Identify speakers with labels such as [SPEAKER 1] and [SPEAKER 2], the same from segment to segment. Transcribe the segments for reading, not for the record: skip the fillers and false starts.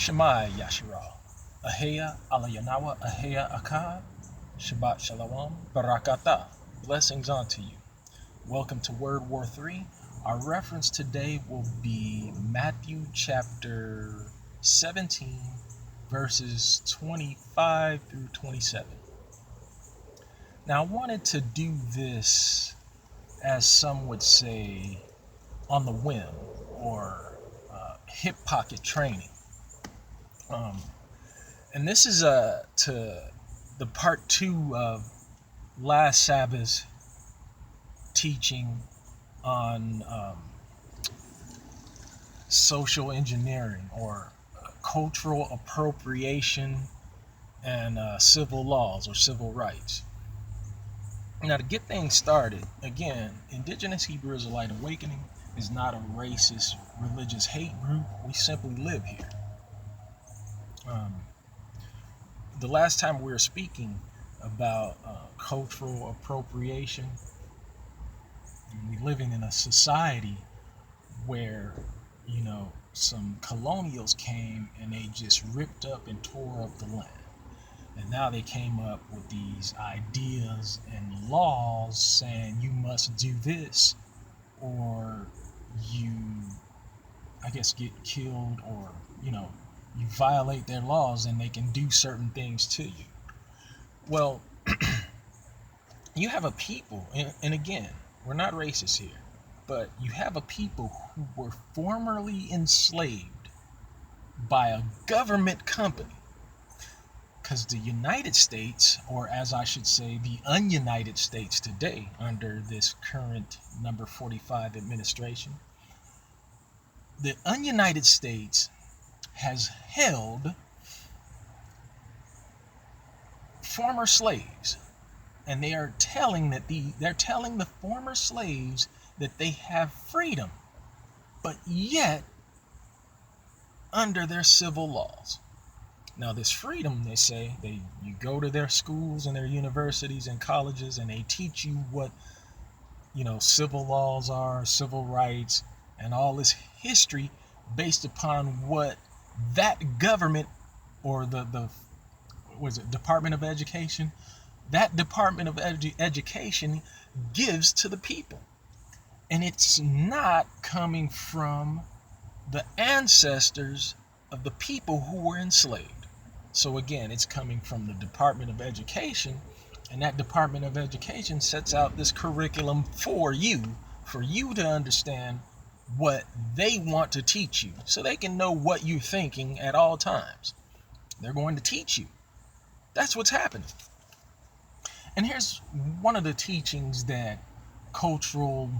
[SPEAKER 1] Shemai Yashiral. Ahea Alayanawa Ahea Akkad. Shabbat Shalom. Barakatah. Blessings unto you. Welcome to Word War 3. Our reference today will be Matthew chapter 17, verses 25 through 27. Now, I wanted to do this, as some would say, on the whim, or hip pocket training. And this is to the part 2 of last Sabbath's teaching on social engineering, or cultural appropriation, and civil laws or civil rights. Now, to get things started, again, Indigenous Hebrew Israelite Awakening is not a racist religious hate group. We simply live here. The last time we were speaking about cultural appropriation, we're living in a society where, some colonials came and they just ripped up and tore up the land. And now they came up with these ideas and laws saying you must do this, or you, get killed, or, you violate their laws and they can do certain things to you. Well, you have a people, and again, we're not racist here, but you have a people who were formerly enslaved by a government company. Because the United States, or as I should say, the ununited states today, under this current number 45 administration, the ununited states has held former slaves, and they are telling the former slaves that they have freedom, but yet under their civil laws. Now, this freedom, they say, you go to their schools and their universities and colleges, and they teach you what, civil laws are, civil rights, and all this history based upon what that government, or the Department of Education, that Department of Education gives to the people. And it's not coming from the ancestors of the people who were enslaved. So again, it's coming from the Department of Education, and that Department of Education sets out this curriculum for you to understand what they want to teach you, so they can know what you're thinking at all times. They're going to teach you. That's what's happening. And here's one of the teachings that cultural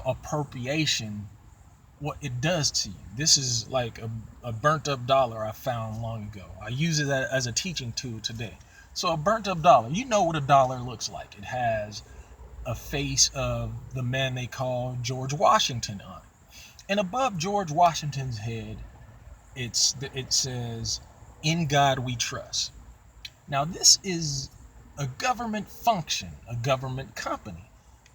[SPEAKER 1] appropriation, what it does to you. This is like a burnt up dollar I found long ago. I use it as a teaching tool today. So a burnt up dollar, you know what a dollar looks like. It has a face of the man they call George Washington on it. And above George Washington's head, it says, "In God we trust." Now, this is a government function, a government company,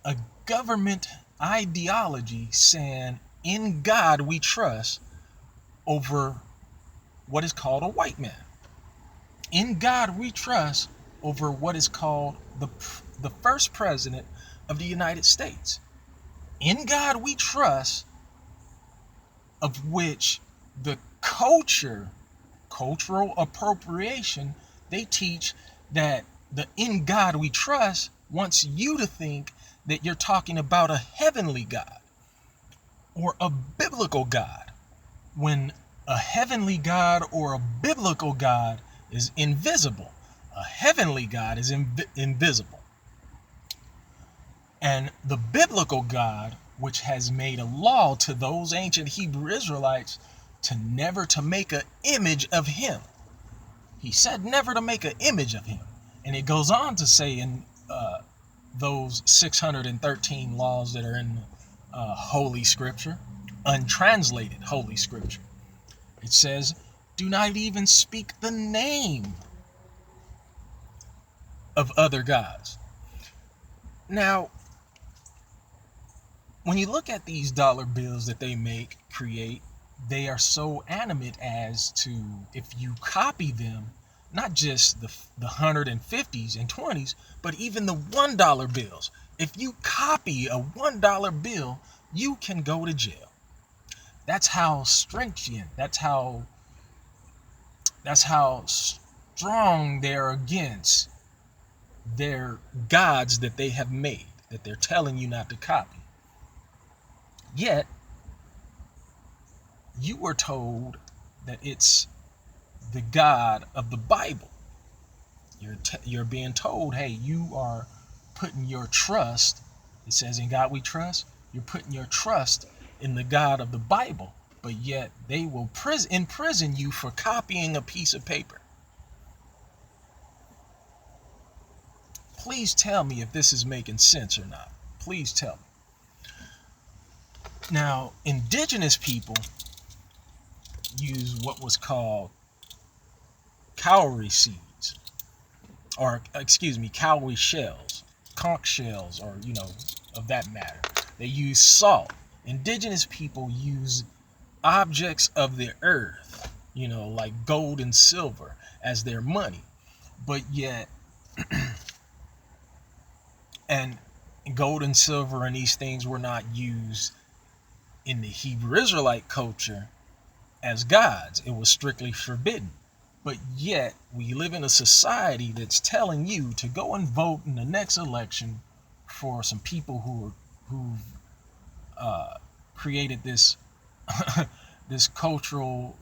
[SPEAKER 1] a government ideology saying, "In God we trust," over what is called a white man. In God we trust over what is called the first president of the United States. In God we trust, of which the cultural appropriation, they teach that the "in God we trust" wants you to think that you're talking about a heavenly God or a biblical God, when a heavenly God or a biblical God is invisible. A heavenly God is invisible. And the biblical God, which has made a law to those ancient Hebrew Israelites to never to make an image of him. He said never to make an image of him. And it goes on to say in those 613 laws that are in Holy Scripture, untranslated Holy Scripture, it says, do not even speak the name of other gods. Now, when you look at these dollar bills that they create, they are so animate as to, if you copy them, not just the 150s and 20s, but even the $1 bills. If you copy a $1 bill, you can go to jail. That's how stringent, that's how strong they're against their gods that they have made, that they're telling you not to copy. Yet, you were told that it's the God of the Bible. You're being told, hey, you are putting your trust, it says in God we trust, you're putting your trust in the God of the Bible, but yet they will imprison you for copying a piece of paper. Please tell me if this is making sense or not. Please tell me. Now, indigenous people use what was called cowrie seeds, or cowrie shells, conch shells, or of that matter. They use salt. Indigenous people use objects of the earth, like gold and silver, as their money. But yet, and gold and silver and these things were not used in the Hebrew Israelite culture as gods. It was strictly forbidden. But yet, we live in a society that's telling you to go and vote in the next election for some people who've created this this cultural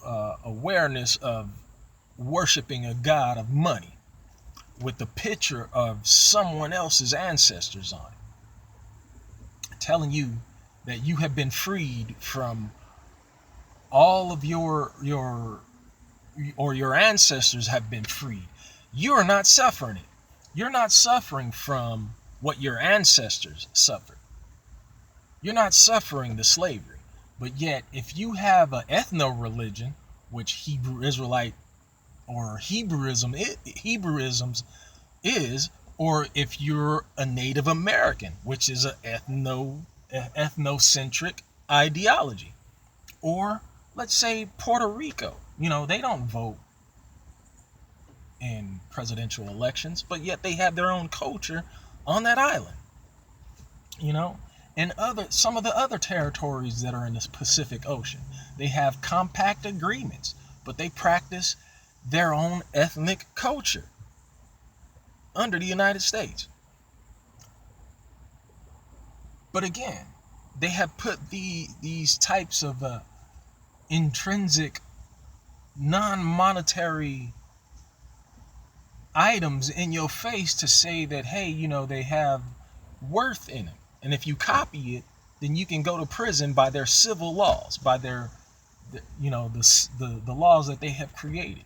[SPEAKER 1] awareness of worshiping a god of money with the picture of someone else's ancestors on it, telling you that you have been freed from all of your ancestors have been freed. You are not suffering it. You're not suffering from what your ancestors suffered. You're not suffering the slavery. But yet, if you have an ethno-religion, which Hebrew Israelite or Hebrewisms is, or if you're a Native American, which is an ethnocentric ideology, or let's say Puerto Rico, they don't vote in presidential elections, but yet they have their own culture on that island, and some of the other territories that are in the Pacific Ocean, they have compact agreements, but they practice their own ethnic culture under the United States. But again, they have put these types of intrinsic, non-monetary items in your face to say that, hey, they have worth in them. And if you copy it, then you can go to prison by their civil laws, by the laws that they have created.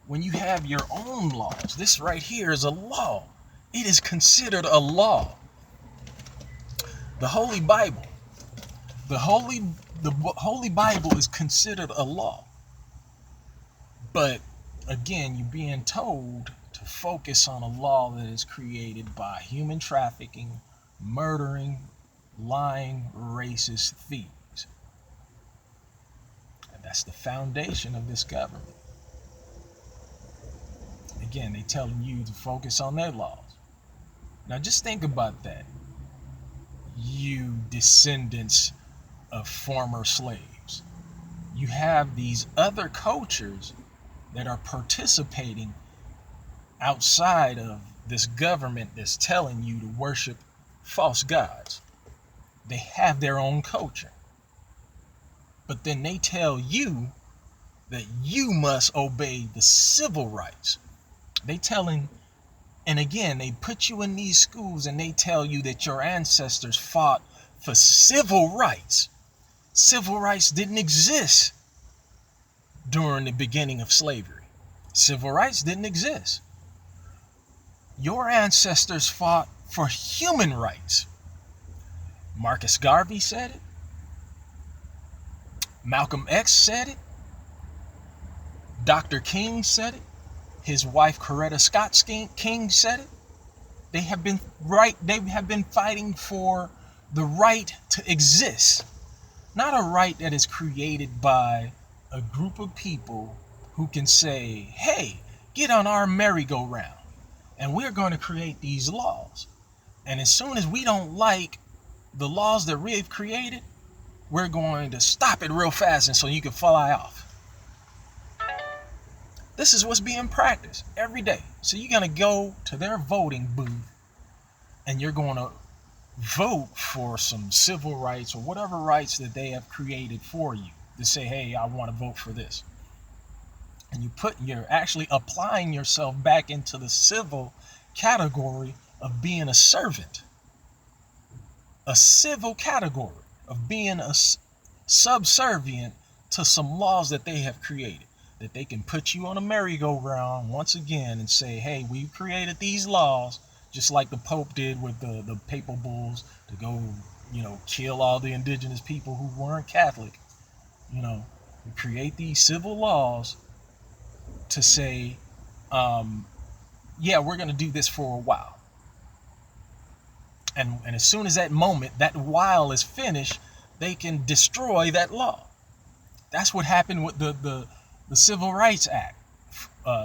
[SPEAKER 1] When you have your own laws, this right here is a law. It is considered a law. The Holy Bible. The Holy Bible is considered a law. But again, you're being told to focus on a law that is created by human trafficking, murdering, lying, racist thieves. And that's the foundation of this government. Again, they're telling you to focus on their laws. Now just think about that. You descendants of former slaves. You have these other cultures that are participating outside of this government that's telling you to worship false gods. They have their own culture. But then they tell you that you must obey the civil rights. And again, they put you in these schools and they tell you that your ancestors fought for civil rights. Civil rights didn't exist during the beginning of slavery. Civil rights didn't exist. Your ancestors fought for human rights. Marcus Garvey said it. Malcolm X said it. Dr. King said it. His wife Coretta Scott King said it. They have been fighting for the right to exist. Not a right that is created by a group of people who can say, hey, get on our merry-go-round and we're going to create these laws. And as soon as we don't like the laws that we've created, we're going to stop it real fast and so you can fly off. This is what's being practiced every day. So you're going to go to their voting booth and you're going to vote for some civil rights or whatever rights that they have created for you to say, hey, I want to vote for this. And you're actually applying yourself back into the civil category of being a servant, a civil category of being a subservient to some laws that they have created, that they can put you on a merry-go-round once again and say, hey, we created these laws, just like the Pope did with the papal bulls to go, kill all the indigenous people who weren't Catholic. We create these civil laws to say, yeah, we're going to do this for a while. And as soon as that while is finished, they can destroy that law. That's what happened with the Civil Rights Act,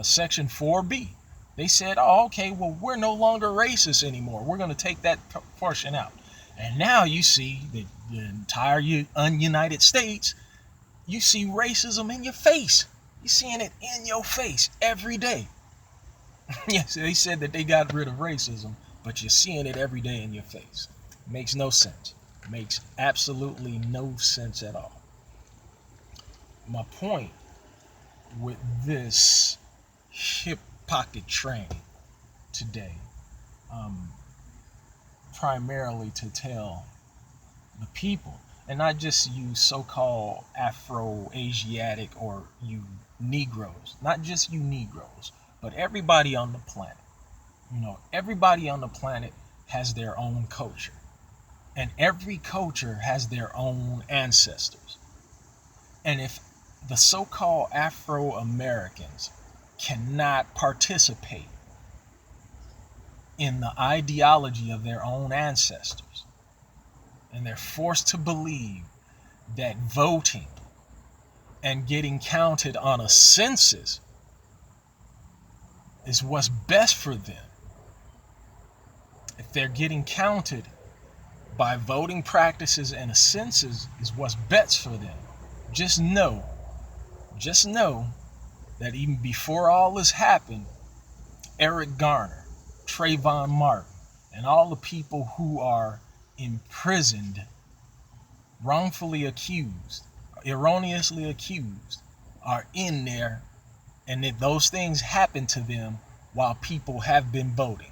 [SPEAKER 1] Section 4B. They said, oh, okay, well, we're no longer racist anymore. We're going to take that portion out. And now you see the entire United States, you see racism in your face. You're seeing it in your face every day. Yes, they said that they got rid of racism, but you're seeing it every day in your face. Makes no sense. Makes absolutely no sense at all. My point with this hip pocket training today, primarily to tell the people, and not just you so-called Afro-Asiatic or you Negroes, not just you Negroes, but everybody on the planet. Everybody on the planet has their own culture, and every culture has their own ancestors. And if the so-called Afro-Americans cannot participate in the ideology of their own ancestors, and they're forced to believe that voting and getting counted on a census is what's best for them, if they're getting counted by voting practices and a census is what's best for them, just know that even before all this happened, Eric Garner, Trayvon Martin, and all the people who are imprisoned, wrongfully accused, erroneously accused, are in there, and that those things happen to them while people have been voting,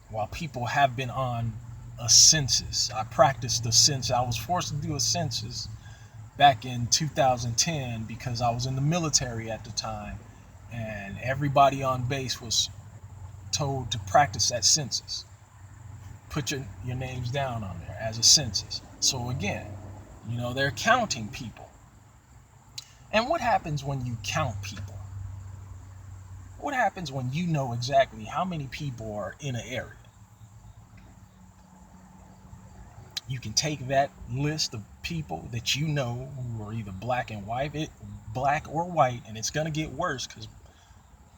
[SPEAKER 1] while people have been on a census. I practiced the census. I was forced to do a census back in 2010 because I was in the military at the time, and everybody on base was told to practice that census. Put your names down on there as a census. So again, they're counting people. And what happens when you count people? What happens when you know exactly how many people are in an area? You can take that list of people that you know who are either black or white, and it's going to get worse because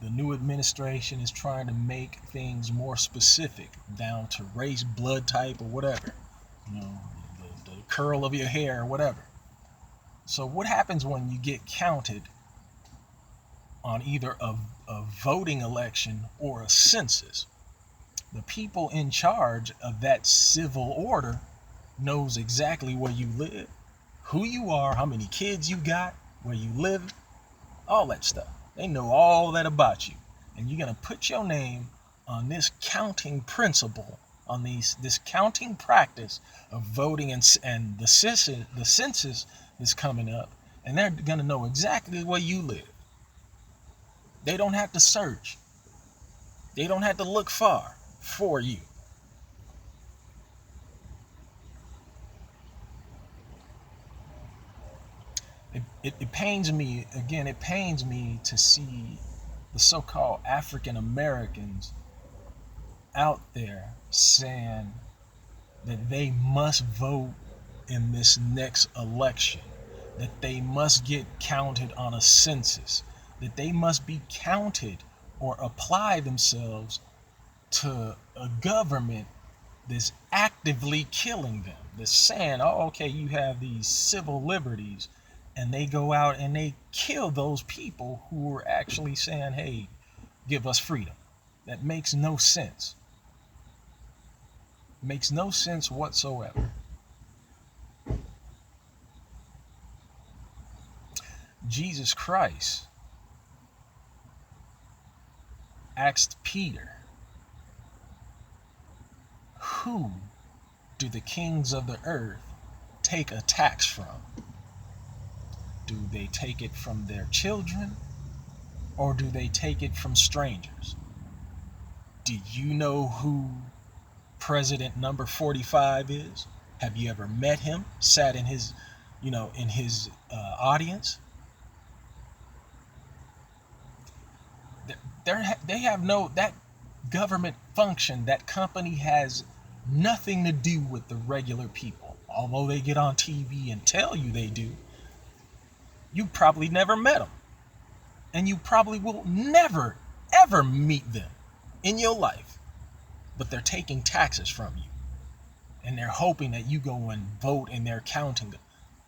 [SPEAKER 1] the new administration is trying to make things more specific down to race, blood type, or whatever. The curl of your hair or whatever. So what happens when you get counted on either a voting election or a census? The people in charge of that civil order knows exactly where you live, who you are, how many kids you got, where you live, all that stuff. They know all that about you. And you're going to put your name on this counting principle, on this counting practice of voting, and the census is coming up, and they're going to know exactly where you live. They don't have to search. They don't have to look far for you. It pains me, again, it pains me to see the so-called African Americans out there saying that they must vote in this next election, that they must get counted on a census, that they must be counted or apply themselves to a government that's actively killing them, that's saying, oh, okay, you have these civil liberties, and they go out and they kill those people who are actually saying, hey, give us freedom. That makes no sense. Makes no sense whatsoever. Jesus Christ asked Peter, who do the kings of the earth take a tax from? Do they take it from their children, or do they take it from strangers? Do you know who President number 45 is? Have you ever met him? Sat in his, audience? They have no, that government function, that company has nothing to do with the regular people. Although they get on TV and tell you they do, you probably never met them. And you probably will never, ever meet them in your life. But they're taking taxes from you. And they're hoping that you go and vote in their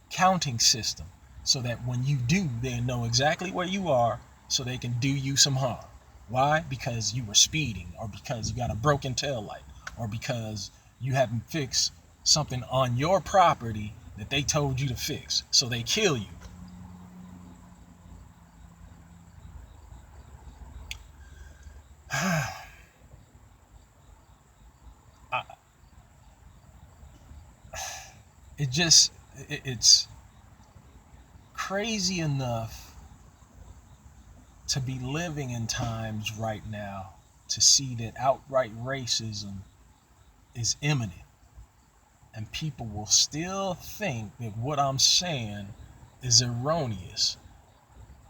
[SPEAKER 1] counting system, so that when you do, they know exactly where you are, so they can do you some harm. Why? Because you were speeding, or because you got a broken tail light, or because you haven't fixed something on your property that they told you to fix. So they kill you. It's crazy enough to be living in times right now to see that outright racism is imminent, and people will still think that what I'm saying is erroneous,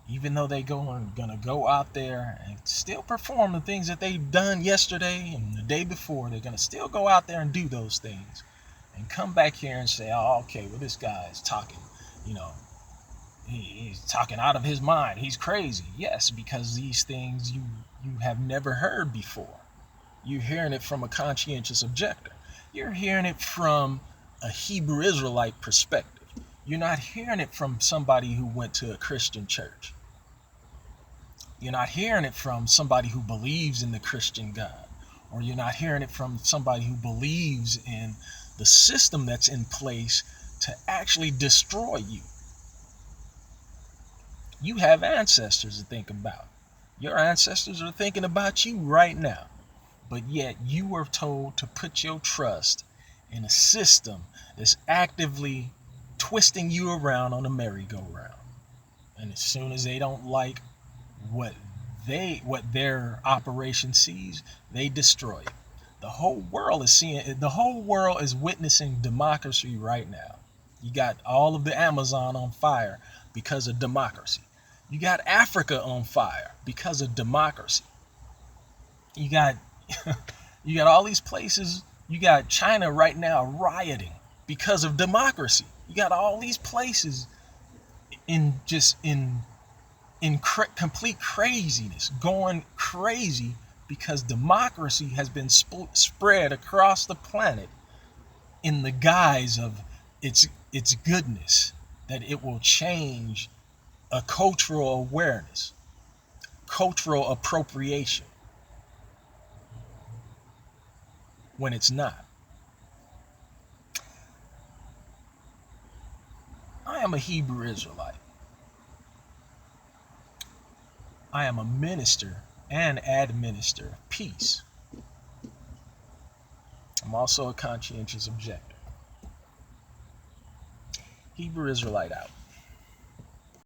[SPEAKER 1] even though they're gonna go out there and still perform the things that they've done yesterday and the day before. They're gonna still go out there and do those things, and come back here and say, oh, okay, well, this guy is talking, he's talking out of his mind. He's crazy. Yes, because these things you have never heard before. You're hearing it from a conscientious objector. You're hearing it from a Hebrew Israelite perspective. You're not hearing it from somebody who went to a Christian church. You're not hearing it from somebody who believes in the Christian God. Or you're not hearing it from somebody who believes in the system that's in place to actually destroy you. You have ancestors to think about. Your ancestors are thinking about you right now. But yet you were told to put your trust in a system that's actively twisting you around on a merry-go-round. And as soon as they don't like what their operation sees, they destroy it. The whole world is witnessing democracy right now. You got all of the Amazon on fire because of democracy. You got Africa on fire because of democracy. You got all these places. You got China right now rioting because of democracy. You got all these places in complete craziness, going crazy because democracy has been spread across the planet in the guise of its goodness, that it will change a cultural awareness, cultural appropriation, when it's not. I am a Hebrew Israelite. I am a minister and administrator of peace. I'm also a conscientious objector. Hebrew Israelite out.